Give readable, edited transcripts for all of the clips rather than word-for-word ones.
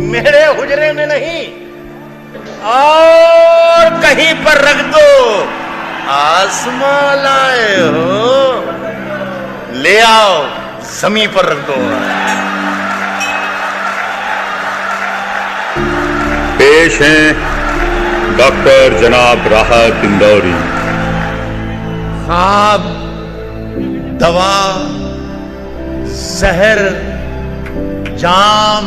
मेरे हुजरे में नहीं और कहीं पर रख दो, आसमां लाए हो, ले आओ जमीन पर रख दो। पेश हैं डॉक्टर जनाब राहत इंदौरी। ख्वाब, दवा, जहर, जाम,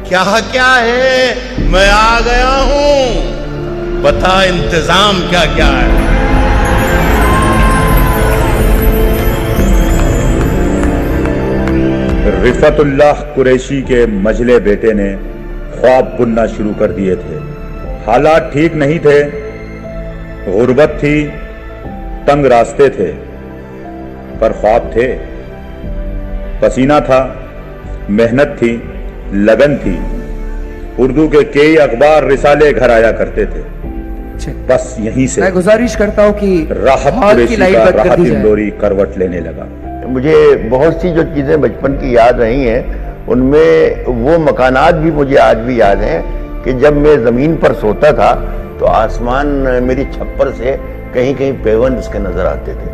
क्या क्या है, मैं आ गया हूं, बता इंतजाम क्या क्या है। रिफतुल्लाह कुरैशी के मजले बेटे ने ख्वाब बुनना शुरू कर दिए थे। हालात ठीक नहीं थे, गुर्बत थी, तंग रास्ते थे, पर ख्वाब थे। पसीना था, मेहनत थी, लगन थी। उर्दू के कई अखबार रिसाले घर आया करते थे। बस यहीं से मैं गुजारिश करता हूँ कि राहत कुरैशी का राहत इंदौरी करवट लेने लगा। मुझे बहुत सी जो चीज़ें बचपन की याद रही हैं, उनमें वो मकानात भी मुझे आज भी याद हैं कि जब मैं ज़मीन पर सोता था तो आसमान मेरी छप्पर से कहीं कहीं पेवन इसके नज़र आते थे।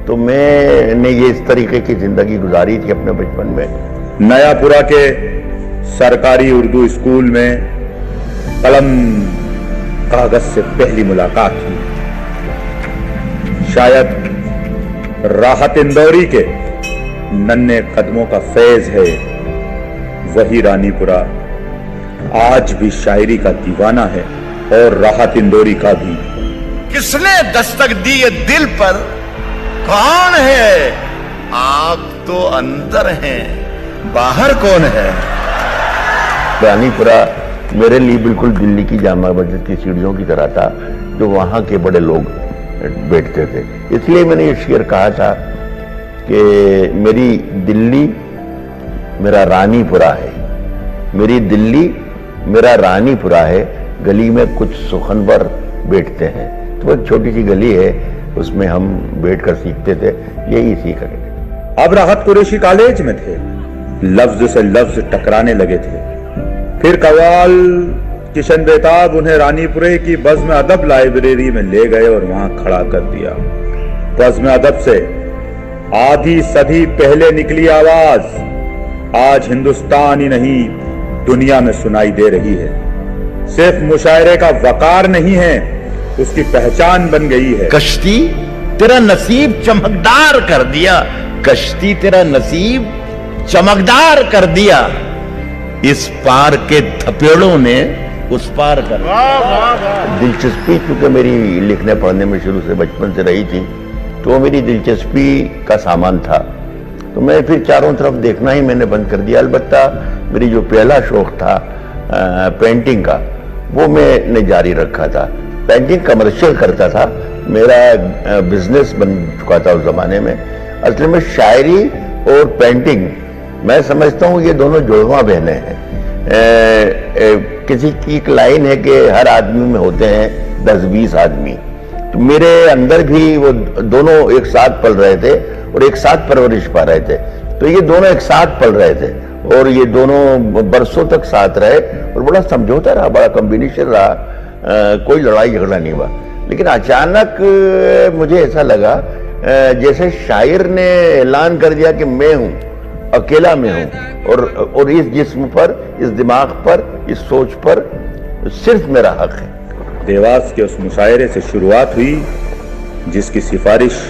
तो मैंने ये इस तरीके की ज़िंदगी गुजारी थी अपने बचपन में। नयापुरा के सरकारी उर्दू स्कूल में कलम कागज से पहली मुलाकात हुई। शायद राहत इंदौरी के नन्हे कदमों का फैज है वही रानीपुरा आज भी शायरी का दीवाना है, और राहत इंदौरी का भी। किसने दस्तक दी ये दिल पर, कौन है? आप तो अंदर हैं, बाहर कौन है? रानीपुरा मेरे लिए बिल्कुल दिल्ली की जामा मस्जिद की सीढ़ियों की तरह था, जो वहाँ के बड़े लोग बैठते थे। इसलिए मैंने ये शेर कहा था कि मेरी दिल्ली मेरा रानीपुरा है, मेरी दिल्ली मेरा रानीपुरा है, गली में कुछ सुखनवर बैठते हैं। तो एक छोटी सी गली है, उसमें हम बैठकर सीखते थे, यही सीखा गया। अब राहत कुरैशी कॉलेज में थे, लफ्ज से लफ्ज टकराने लगे थे। फिर कवाल किशन बेताब उन्हें रानीपुरे की बज़्म अदब लाइब्रेरी में ले गए और वहां खड़ा कर दिया। बज़्म अदब से आधी सदी पहले निकली आवाज आज हिंदुस्तान ही नहीं दुनिया में सुनाई दे रही है। सिर्फ मुशायरे का वकार नहीं है, उसकी पहचान बन गई है। कश्ती तेरा नसीब चमकदार कर दिया, कश्ती तेरा नसीब चमकदार कर दिया, इस पार के थपेड़ों ने उस पार कर दिया। दिलचस्पी क्योंकि मेरी लिखने पढ़ने में शुरू से बचपन से रही थी, तो मेरी दिलचस्पी का सामान था। तो मैं फिर चारों तरफ देखना ही मैंने बंद कर दिया। अलबत्ता मेरी जो पहला शौक था पेंटिंग का, वो मैंने जारी रखा था। पेंटिंग कमर्शियल करता था, मेरा बिजनेस बन चुका था उस जमाने में। असल में शायरी और पेंटिंग मैं समझता हूँ ये दोनों जुड़वा बहने हैं। किसी की एक लाइन है कि हर आदमी में होते हैं 10-20 आदमी, तो मेरे अंदर भी वो दोनों एक साथ पल रहे थे और एक साथ परवरिश पा रहे थे। तो ये दोनों एक साथ पल रहे थे और ये दोनों बरसों तक साथ रहे और बड़ा समझौता रहा, बड़ा कॉम्बिनेशन रहा, कोई लड़ाई झगड़ा नहीं हुआ। लेकिन अचानक मुझे ऐसा लगा जैसे शायर ने ऐलान कर दिया कि मैं हूं, अकेला मैं हूं, और इस जिस्म पर, इस दिमाग पर, इस सोच पर सिर्फ मेरा हक है। देवास के उस मुशायरे से शुरुआत हुई जिसकी सिफारिश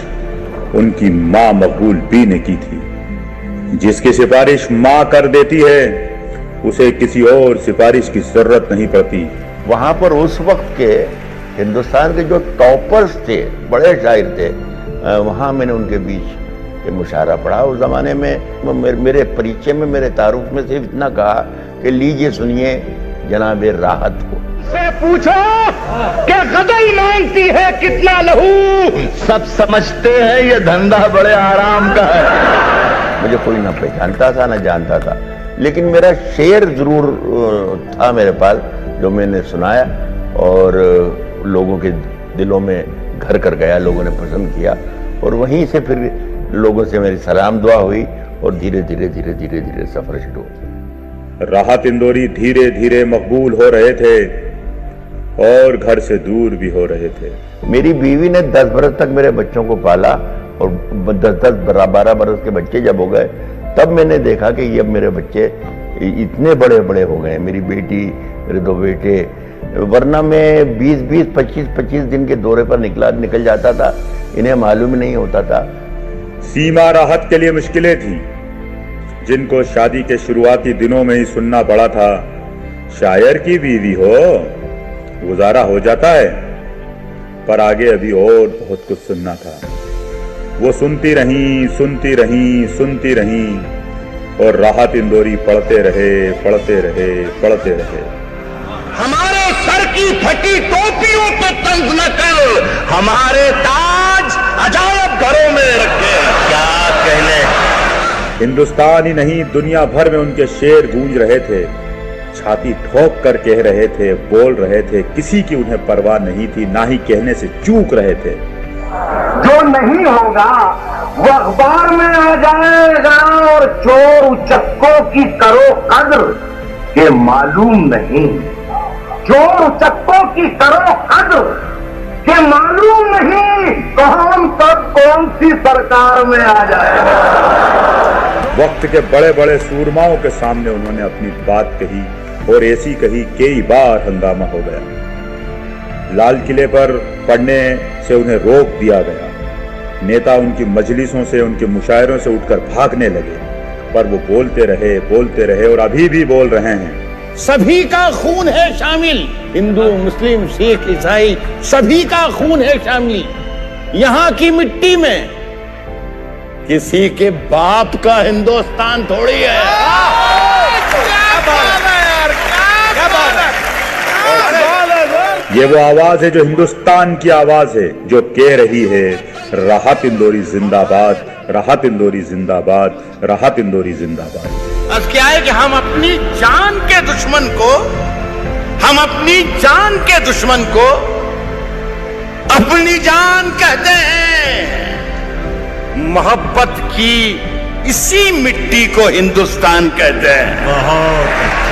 उनकी माँ मकबूल बी ने की थी। जिसकी सिफारिश माँ कर देती है उसे किसी और सिफारिश की जरूरत नहीं पड़ती। वहां पर उस वक्त के हिंदुस्तान के जो टॉपर्स थे, बड़े शायर थे, वहां मैंने उनके बीच मुशायरा पढ़ा। उस जमाने में मेरे परिचय में, मेरे तारुफ में सिर्फ इतना कहा कि लीजिए सुनिए जनाबे राहत को। से पूछो क्या गजल मांगती है कितना लहू, सब समझते हैं ये धंधा बड़े आराम का है। मुझे कोई ना पहचानता था ना जानता था, लेकिन मेरा शेर जरूर था मेरे पास जो मैंने सुनाया और लोगों के दिलों में घर कर गया, लोगों ने पसंद किया और वहीं से फिर लोगों से मेरी सलाम दुआ हुई और धीरे धीरे धीरे धीरे धीरे सफर शुरू हो। राहत इंदौरी धीरे धीरे मकबूल हो रहे थे और घर से दूर भी हो रहे थे। मेरी बीवी ने 10 बरस तक मेरे बच्चों को पाला और 10-12 बरस के बच्चे जब हो गए तब मैंने देखा कि ये अब मेरे बच्चे इतने बड़े बड़े हो गए। मेरी बेटी, मेरे 2 बेटे, वरना मैं 20-25 दिन के दौरे पर निकल जाता था, इन्हें मालूम ही नहीं होता था। सीमा राहत के लिए मुश्किलें थी जिनको शादी के शुरुआती दिनों में ही सुनना पड़ा था। शायर की बीवी हो, गुजारा हो जाता है, पर आगे अभी और बहुत कुछ सुनना था। वो सुनती रहीं, सुनती रहीं, सुनती रहीं और राहत इंदौरी पढ़ते रहे, पढ़ते रहे, पढ़ते रहे। हमारे सर की फटी टोपियों पे तंज न कर, हमारे ताज अजायब घरों में रखे। क्या कहने। हिंदुस्तान ही नहीं, दुनिया भर में उनके शेर गूंज रहे थे, छाती ठोक कर कह रहे थे, बोल रहे थे। किसी की उन्हें परवाह नहीं थी, ना ही कहने से चूक रहे थे। जो नहीं होगा वो अखबार में आ जाएगा और चोर उचक्कों की करो कद्र के मालूम नहीं। चोर उचक्कों की करो कद्र के मालूम नहीं, कौन कब कौन सी सरकार में आ जाएगा। वक्त के बड़े बड़े सूरमाओं के सामने उन्होंने अपनी बात कही और ऐसी कही कई बार हंगामा हो गया। लाल किले पर पढ़ने से उन्हें रोक दिया गया। नेता उनकी मजलिसों से, उनके मुशायरों से उठकर भागने लगे, पर वो बोलते रहे और अभी भी बोल रहे हैं। सभी का खून है शामिल, हिंदू, मुस्लिम, सिख, ईसाई, सभी का खून है शामिल। यहां की मिट्टी में किसी के बाप का हिंदुस्तान थोड़ी है। ये वो आवाज है जो हिंदुस्तान की आवाज है, जो कह रही है राहत इंदौरी जिंदाबाद, राहत इंदौरी जिंदाबाद, राहत इंदौरी जिंदाबाद। अब क्या है कि हम अपनी जान के दुश्मन को अपनी जान कहते हैं। मोहब्बत की इसी मिट्टी को हिंदुस्तान कहते हैं। बहुत